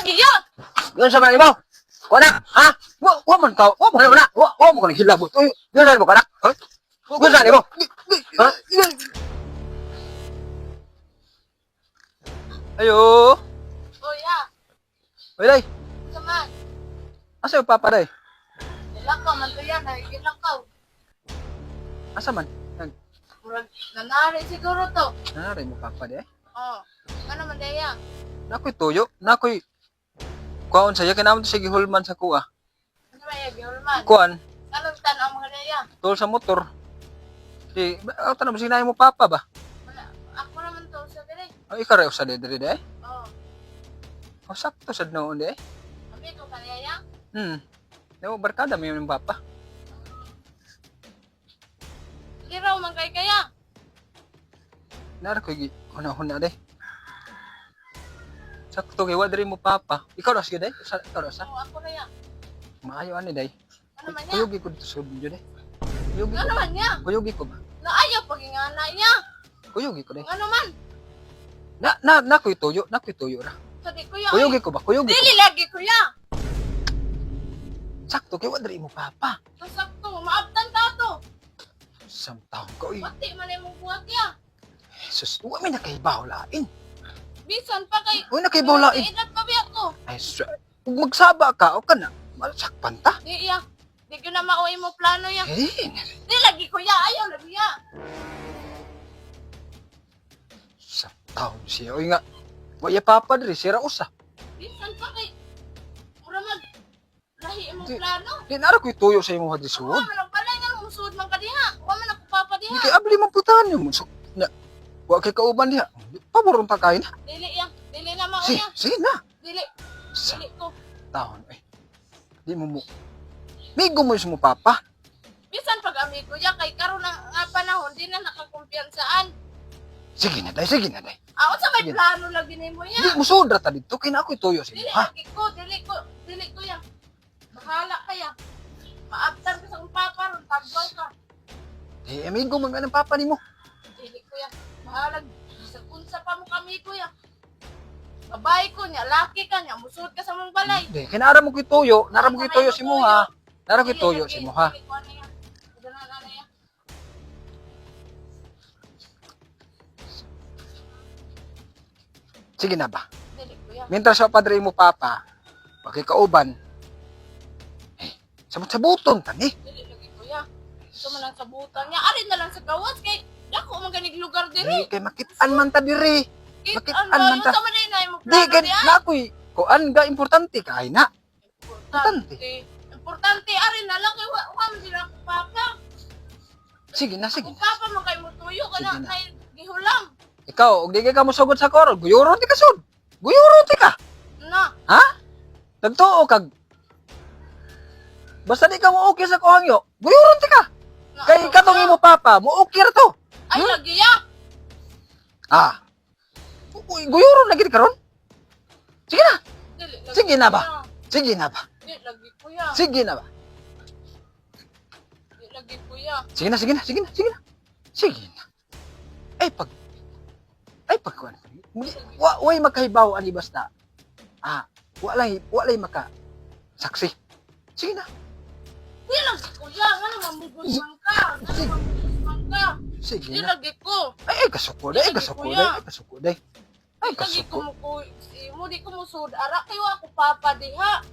lagi ya. Yun sa man mo. Kuha na, ha? Wa man ka, wa man na. Wa mo ka hilabot. Uy, yun sa mo ka na. Ha? Yun sa mo. Ha? Ayo. Oh ya. Uy, day. Saman. Asa yung papa, day? Nilakaw man to yan. Nilakaw. Asa man? Nanari siguro to. Nanari mo papa, day? Oh. Ano man daya? Nakoy tuyo. Nakoy kuhaon saya. Kinaman to sige hulman sa kuha. Ano ba yan? Gihulman. Kuhan. Anong tanaw mga daya? Tol sa motor. Di, ako tanong, sinahin mo papa ba? Wala. Ako naman to sa dire. O, ikaw rin sa dedre, day? Oh. O, sakto sa noon, day? Abi ko kanaya. Yung barkada mo yung papa. Giraw man kay kaya. Nara ko yung huna-huna, day. Sakto, kaya wadri mo papa. Ikaw ras ka, day? Ikaw ras, ha? Oh, ako na yan. Maayo, ani, day? Ano man niya? Kuyugi ko dito sa udyo, day. Kuyugi Ano ko. man niya? Kuyugi ko ba? Naayaw pagingana niya. Kuyugi ko, day. Ano man? Nakoy tuyo ra. Sadi kuya. Kuyugi ko ba? Kuyugi ko. Dili lagi kuya. Sakto, kaya wadri mo papa. Kasakto. Maabtan ta to. Isang taon ko, eh. Pati man imong buhat ya. Jesus, huwag may nakaibaw lain. Bisan pa kay. Huwag nakaibaw lain. Edad pa biya ko. Ay, kung magsaba ka, o ka na, masakpan ta. Di iya. Di ko na mauwi mo plano ya. Eh, Di lagi kuya. Ayaw lagi ya. sa taon siya. O nga, waya papa diri, sira usa. Bisan pa kay. Mura mag. Lahi imong Di- plano. Di nara ko'y tuyo sa imong Wa hadisuod. man ang palay nga musud man ka diha. Wa man ako papa Di diha. kay abli man putahan niyo. So, na, wa kay kauban diha. Paboron ta kain. Dili ya. Dili na mao Sige, ya. sige na. Dili. Sa Dili ko. taon, eh. Di mo mo. Migo mo yung mo papa. Bisan pag amigo ya kay karon nga panahon di na nakakumpiyansaan. Sige na, day, sige na, day. Sa may Sige. plano lagi nimo ya. Di mo sudra ta dito, kay na ako'y tuyo sa Dili inyo, ha? dili ko ya. Bahala kaya. Maabtan ka sa kong papa ron tagbal ka. Eh, amigo mo ng papa ni mo. Dili ko ya. Bahala sa unsa pa mo kami ko ya. Babae ko niya, laki ka niya, musud ka sa mong balay. Di, kay nara mo ko'y tuyo, nara mo ko'y tuyo si mo, ha? Nara ko'y tuyo si mo, ha? Dili ko ano ya. Ganun ano ya. Sige na ba? Dili ko ya. Mientras sa padre mo papa, pakikauban, eh, sabot-sabuton ta ni. Dili lagi ko ya. Ito man lang sa butan niya. Alin na lang sa gawas kay dako man ganig lugar diri. Kay makitaan man ta diri. Bakit Ang man bayo ta? sa man na mo Di, plano gan diya. na ako'y, kuan ga importante ka, ay na. Importante. Importante arin na lang kay wa man sila ko papa. Sige na, sige Kung na. papa man kay mo tuyo ka Sige na na. na gihulam. Ikaw, og di ka mo sugod sa korol, guyuro ti ka sud. Guyuro ti ka. Na. Ha? Nagtuo kag. Basta di ka mo okay sa kuhangyo, guyuro ti ka. na Kay katong imo papa, mo okay ra to. Ay lagi ya. Ah. Guyuro na gid karon. Sige na. Dili lagi Sige na ba? kuya. Sige na ba? Dili lagi kuya. Sige na ba? Dili lagi kuya. Sige na, sige na, sige na, sige na. Sige na. Ay pag way makahibaw ani basta. Walay maka saksi. Sige na. Dili lagi kuya. Ngano mamugos man ka? Ngano mamugos man ka? Sige Dili na. lagi ko. Ay kasuko day, kasuko day, kasuko day. Ay Lagi ko kasuko. mo ko mo di ko mo sud ara kayo ako papa diha.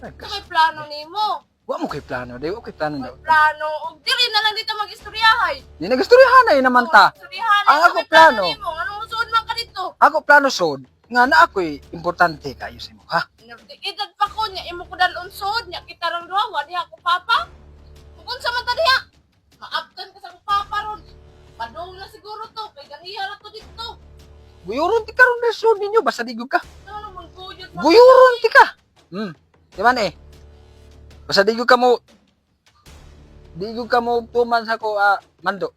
Ay Sa may kasuko. plano nimo. Wa mo kay plano day, wa kay plano May daw. plano. Og dili na lang dito mag-istoryahay. Di nagastoryahan ay naman ta. Ang ako plano. Anong musuod man ka dito? Ako plano sod nga na ako'y importante kayo sa imo, ha? Edad pa ko niya, imo ko dalon sod niya, kita rang duha, wadi ako papa. Kung sa mata diha, maabtan ka sa akong papa ron. Padong na siguro to, kay ganiha na to dito. Guyuron ti karon na sod ninyo basta digog ka. Ano mong guyod man? Guyuron ti ka. Di man eh. Basta digog ka mo. Digog ka mo tuman sa ko mando.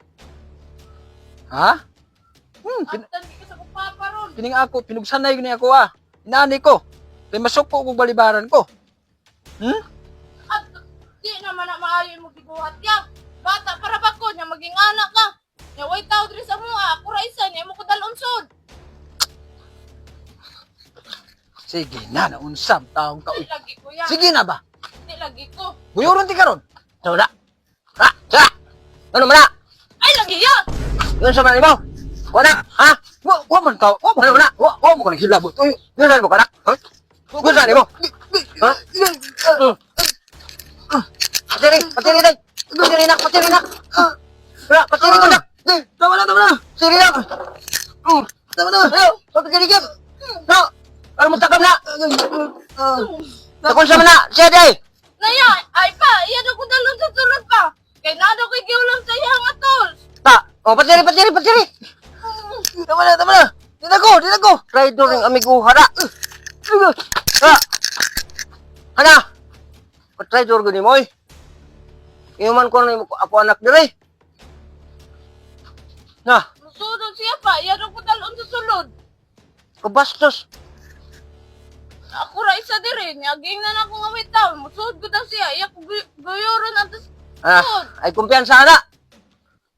Ha? Abtan ka sa akong papa ron. Pining ako, pinugsanay ko niya ako Inani ko. Kaya masuko kong balibaran ko. At di naman na maayo mo gibuhat ya. Bata para ba ko niya maging anak ka. Nya way tao diri sa mga ako ra isa niya mo ko dalon sod. Sige na, naunsam taong ka. Di lagi ko yan. Sige na ba? Di lagi ko. Buyoron ti karon. Ano na? Ha? Sa? Ano man na? Ay, lagi yan! Yun sa man mo? Wala? Ha? Wa man ka. Wa Ano man na? Wa mo ka naghilabot. Uy. Yun saan mo kanak? Ha? Yun saan mo? Ha? Patiri, patiri day. Patiri nak, patiri nak. Wala, patiri ko nak. Tama na, tama na. Patiri nak. Tama na. Ayaw, patiri kip. No. Ano mo takam na? Takon sa man na. Siya day. Naya, ay pa, iyan ako dalon sa sulod pa. Kay nado ko'y giulam sa iya nga tol. Ta. Oh, patiri, patiri, patiri. Tama na, tama na. Dinago, dinago. Traitor ng amigo hara. Ha? Hana? Traitor gani mo eh. Inuman ko na ako anak dire. Na, Musunod siya pa, iyan ako dalon sa sulod. kabastos. Ako ra isa dire, nyaging na ako nga witaw. Musunod ko daw siya, iya ko guyoron at Ah, sulod. ay kumpiyansa na.